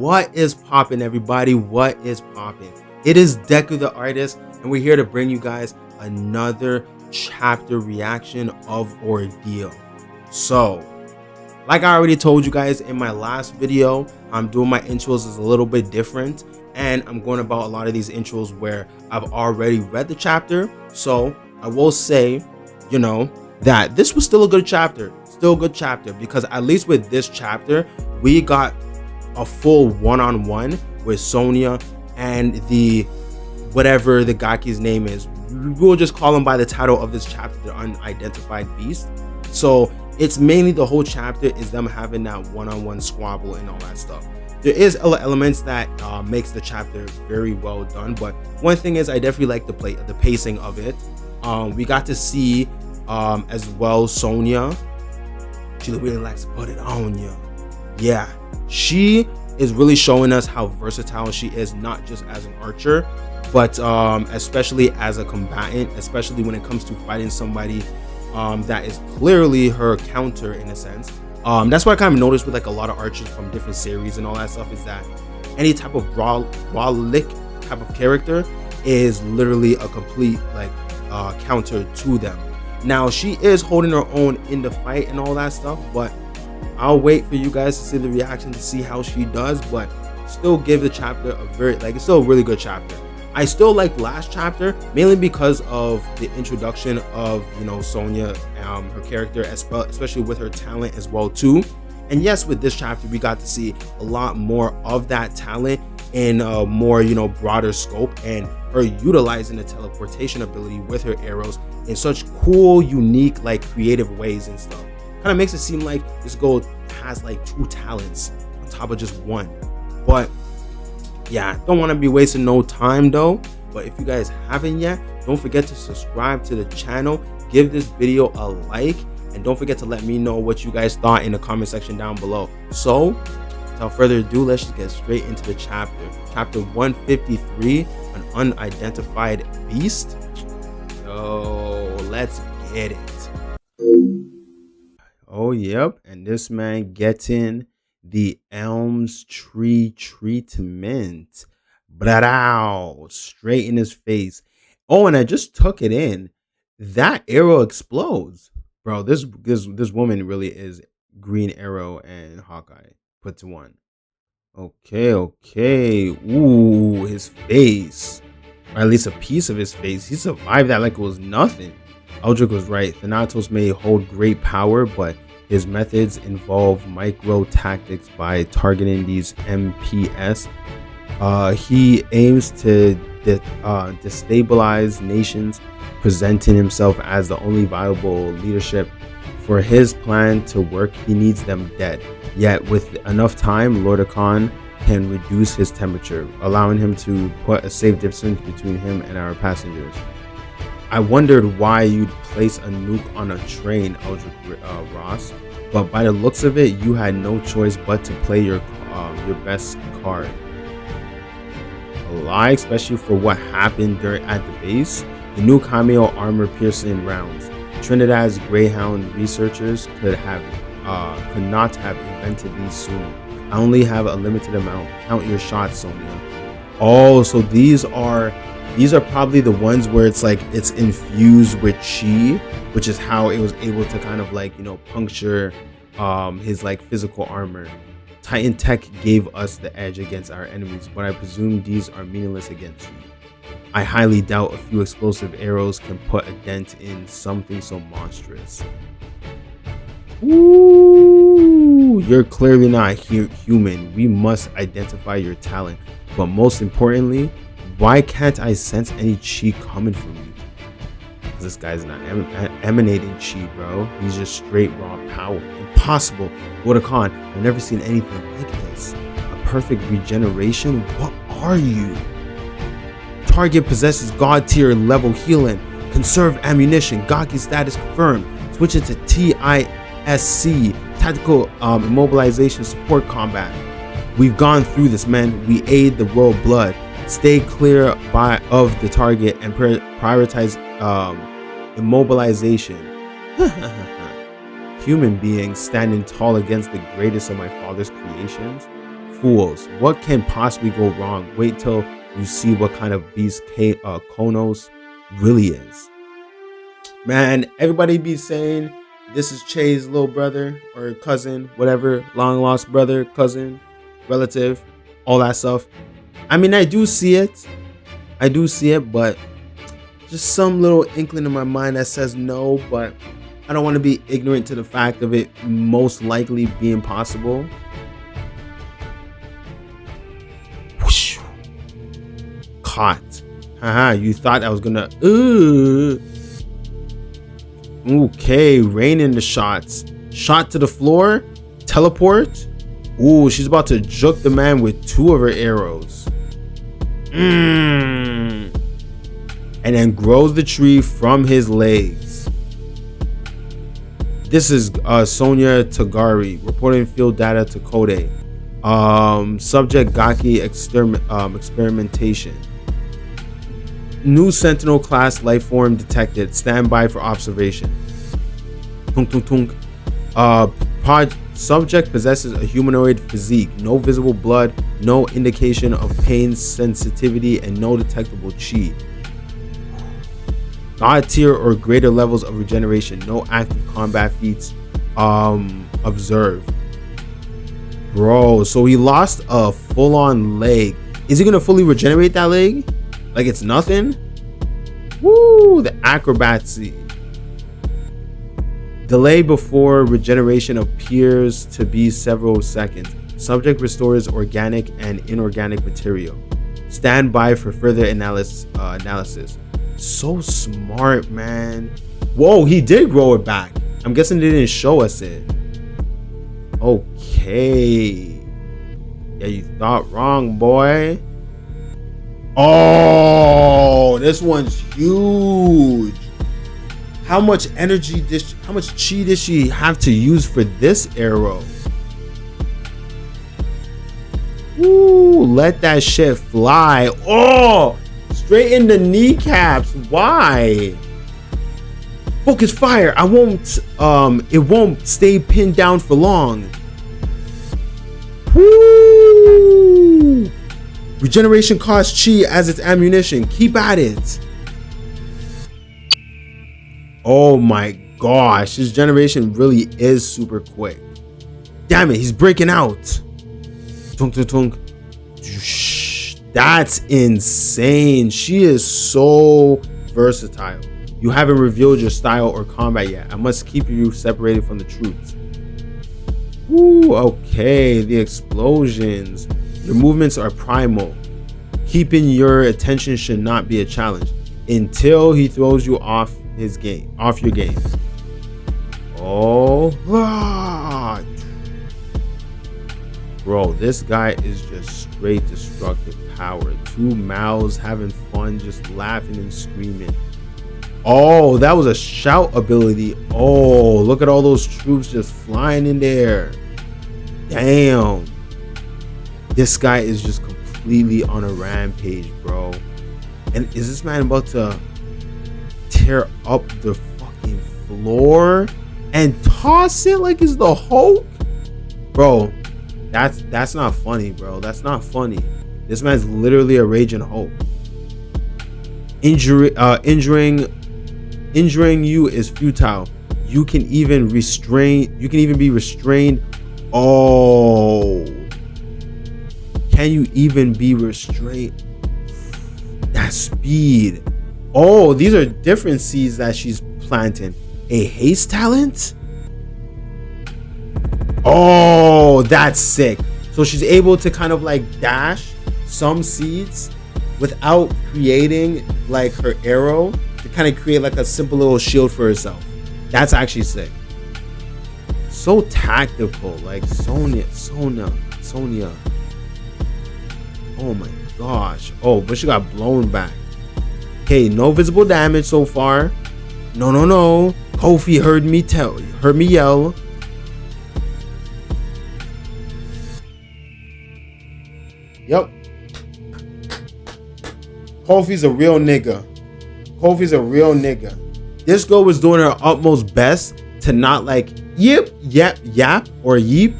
What is poppin', everybody? What is poppin'? It is Deku the artist, and we're here to bring you guys another chapter reaction of Ordeal. So, like I already told you guys in my last video, I'm doing my intros is a little bit different, and I'm going about a lot of these intros where I've already read the chapter. So I will say, that this was still a good chapter, because at least with this chapter, we got a full one-on-one with Sonya and the whatever the Gaki's name is. We'll just call him by the title of this chapter, the unidentified beast. So it's mainly the whole chapter is them having that one-on-one squabble and all that stuff. There is elements that makes the chapter very well done, but one thing is I definitely like the pacing of it. We got to see as well Sonya. She really likes to put it on you. Yeah, she is really showing us how versatile she is, not just as an archer, but especially as a combatant, especially when it comes to fighting somebody that is clearly her counter in a sense. That's what I kind of noticed with like a lot of archers from different series and all that stuff, is that any type of raw lick type of character is literally a complete like counter to them. Now she is holding her own in the fight and all that stuff, but I'll wait for you guys to see the reaction to see how she does. But still give the chapter a very it's still a really good chapter. I still like last chapter mainly because of the introduction of Sonya, her character, especially with her talent as well too. And yes, with this chapter we got to see a lot more of that talent in a more broader scope, and her utilizing the teleportation ability with her arrows in such cool, unique, like creative ways and stuff. Kind of makes it seem like this girl has like two talents on top of just one. But yeah, don't want to be wasting no time though. But if you guys haven't yet, don't forget to subscribe to the channel, give this video a like, and don't forget to let me know what you guys thought in the comment section down below. So without further ado, let's just get straight into the chapter. Chapter 153, an unidentified beast. So let's get it. Oh yep, and this man getting the Elms Tree treatment. Blow straight in his face. Oh, and I just took it in. That arrow explodes. Bro, this woman really is Green Arrow and Hawkeye put to one. Okay. Ooh, his face. Or at least a piece of his face. He survived that like it was nothing. Eldrick was right. Thanatos may hold great power, but his methods involve micro tactics by targeting these MPS. He aims to destabilize nations, presenting himself as the only viable leadership. For his plan to work, he needs them dead. Yet with enough time, Lord Akan can reduce his temperature, allowing him to put a safe distance between him and our passengers. I wondered why you'd place a nuke on a train, Eldrick Ross, but by the looks of it, you had no choice but to play your best card. A lie, especially for what happened at the base. The new cameo armor-piercing rounds. Trinidad's Greyhound researchers could not have invented these sooner. I only have a limited amount. Count your shots, Sonya. Oh, so these are probably the ones where it's like it's infused with chi, which is how it was able to kind of like puncture his like physical armor. Titan Tech gave us the edge against our enemies, but I presume these are meaningless against you. I highly doubt a few explosive arrows can put a dent in something so monstrous. Ooh, you're clearly not human. We must identify your talent, but most importantly, why can't I sense any chi coming from you? Because this guy's not emanating chi, bro. He's just straight raw power. Impossible. Khan, I've never seen anything like this. A perfect regeneration? What are you? Target possesses god tier level healing. Conserve ammunition. Gaki status confirmed. Switch it to TISC. Tactical immobilization support combat. We've gone through this, man. We aid the royal blood. Stay clear of the target and prioritize immobilization. Human beings standing tall against the greatest of my father's creations. fools. What can possibly go wrong? Wait till you see what kind of beast Konos really is. Man, everybody be saying this is Che's little brother or cousin, whatever, long lost brother, cousin, relative, all that stuff. I mean, I do see it, but just some little inkling in my mind that says no, but I don't want to be ignorant to the fact of it most likely being possible. Whoosh. Caught. Haha, you thought I was gonna Okay, rain in the shots. Shot to the floor. Teleport. Ooh, she's about to juke the man with 2 of her arrows. And then grows the tree from his legs. This is Sonia Tagari reporting field data to Kode. Subject Gaki experimentation. New Sentinel class life form detected. Stand by for observation. Tunk tunk tunk. Subject possesses a humanoid physique. No visible blood. No indication of pain sensitivity, and no detectable chi. God tier or greater levels of regeneration. No active combat feats observed. Bro, so he lost a full-on leg. Is he gonna fully regenerate that leg? Like it's nothing? Woo, the acrobacy. Delay before regeneration appears to be several seconds. Subject restores organic and inorganic material. Stand by for further analysis. So smart, man. Whoa, he did grow it back. I'm guessing they didn't show us it. Okay. Yeah, you thought wrong, boy. Oh, this one's huge. How much chi did she have to use for this arrow? Ooh, let that shit fly. Oh, straight in the kneecaps. Why? Focus fire. I won't it won't stay pinned down for long. Woo! Regeneration costs chi as its ammunition. Keep at it. Oh my gosh, his generation really is super quick. Damn it, he's breaking out. Tunk tunk tunk. That's insane. She is so versatile. You haven't revealed your style or combat yet. I must keep you separated from the troops. Ooh, okay, the explosions. Your movements are primal. Keeping your attention should not be a challenge until he throws you off your game. Oh, bro, this guy is just straight destructive power. 2 mouths having fun, just laughing and screaming. Oh, that was a shout ability. Oh, look at all those troops just flying in there. Damn. This guy is just completely on a rampage, bro. And is this man about to tear up the fucking floor and toss it like it's the Hulk? Bro, that's not funny, bro. That's not funny. This man's literally a raging Hulk. Injuring you is futile. You can even be restrained. Oh, can you even be restrained? That speed. Oh, these are different seeds that she's planting. A haste talent. Oh, that's sick. So she's able to kind of like dash some seeds without creating like her arrow, to kind of create like a simple little shield for herself. That's actually sick. So tactical, like Sonia. Oh my gosh. Oh, but she got blown back. Okay, no visible damage so far. No. Kofi heard me yell. Yep. Kofi's a real nigga. This girl was doing her utmost best to not like yip, or yeep,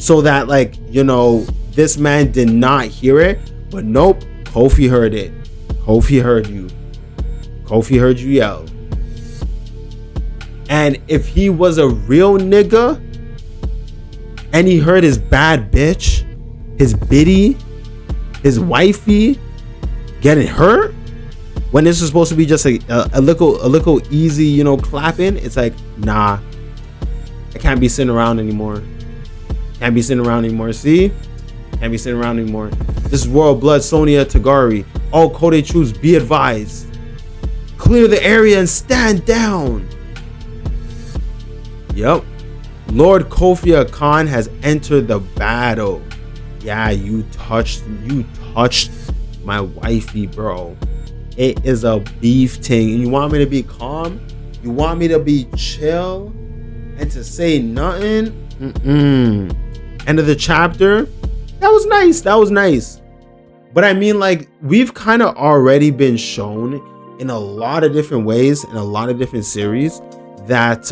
so that like, you know, this man did not hear it, but nope, Kofi heard it. Kofi heard you. Kofi heard you yell. And if he was a real nigga and he heard his bad bitch, his biddy, his wifey getting hurt when this is supposed to be just a little easy, you know, clapping, it's like, nah, I can't be sitting around anymore. Can't be sitting around anymore. See? Can't be sitting around anymore. This is Royal Blood, Sonya Tagari. All Kode troops be advised. Clear the area and stand down. Yep. Lord Kofi Khan has entered the battle. Yeah, you touched my wifey, bro. It is a beef thing. And you want me to be calm? You want me to be chill and to say nothing? End of the chapter. That was nice. That was nice. But I mean, like, we've kind of already been shown in a lot of different ways, in a lot of different series, that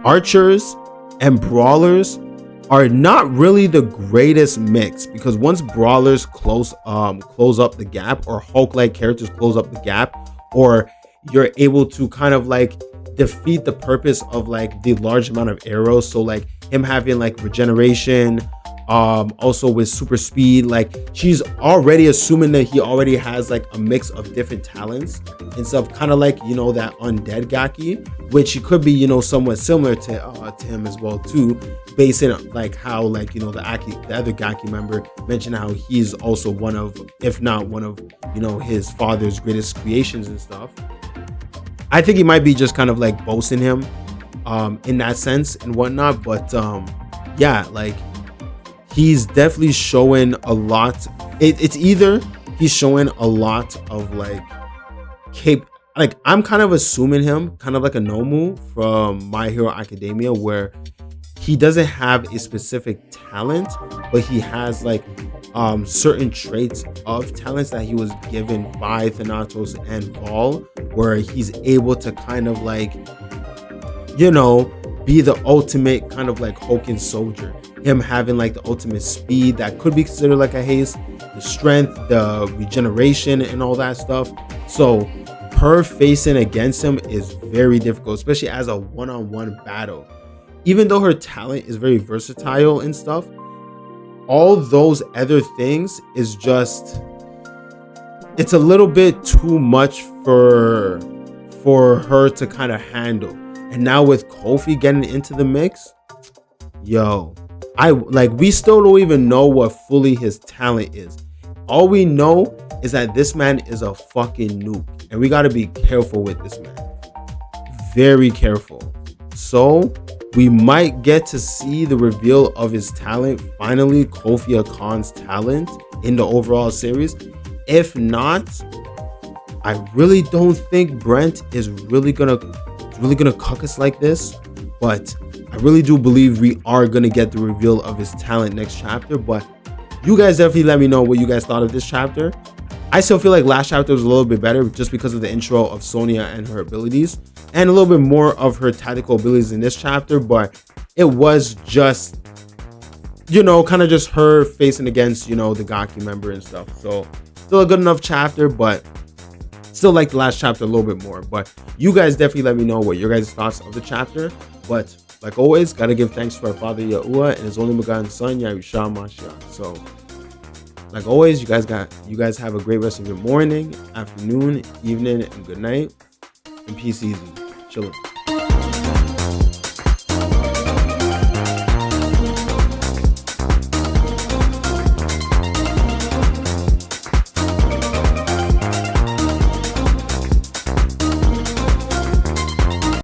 archers and brawlers are not really the greatest mix, because once brawlers close up the gap, or Hulk-like characters close up the gap, or you're able to kind of like defeat the purpose of like the large amount of arrows, so like him having like regeneration, also with super speed, like she's already assuming that he already has like a mix of different talents and stuff, kind of like, you know, that undead Gaki, which he could be, you know, somewhat similar to him as well too, based on like how, like, you know, the other Gaki member mentioned how he's also one of, if not one of, you know, his father's greatest creations and stuff. I think he might be just kind of like boasting him in that sense and whatnot, but yeah, like he's definitely showing a lot. It's either he's showing a lot of like like I'm kind of assuming him kind of like a Nomu from My Hero Academia, where he doesn't have a specific talent, but he has like certain traits of talents that he was given by Thanatos and Ball, where he's able to kind of like, you know, be the ultimate kind of like Hoken soldier. Him having like the ultimate speed that could be considered like a haste, the strength, the regeneration and all that stuff. So her facing against him is very difficult, especially as a one-on-one battle. Even though her talent is very versatile and stuff, all those other things is just, it's a little bit too much for her to kind of handle. And now with Kofi getting into the mix, yo, we still don't even know what fully his talent is. All we know is that this man is a fucking nuke, and we got to be careful with this man. Very careful. So we might get to see the reveal of his talent, finally, Kofi Khan's talent in the overall series. If not, I really don't think Brent is really gonna cuck us like this, but I really do believe we are gonna get the reveal of his talent next chapter. But you guys definitely let me know what you guys thought of this chapter. I still feel like last chapter was a little bit better just because of the intro of Sonya and her abilities, and a little bit more of her tactical abilities in this chapter, but it was just, you know, kind of just her facing against, you know, the Gaki member and stuff. So still a good enough chapter, but still like the last chapter a little bit more. But you guys definitely let me know what your guys' thoughts of the chapter. But like always, gotta give thanks to our father Yahuwah and his only begotten son Yahushua Mashiach. So like always, you guys have a great rest of your morning, afternoon, evening, and good night. And peace easy. Chillin'.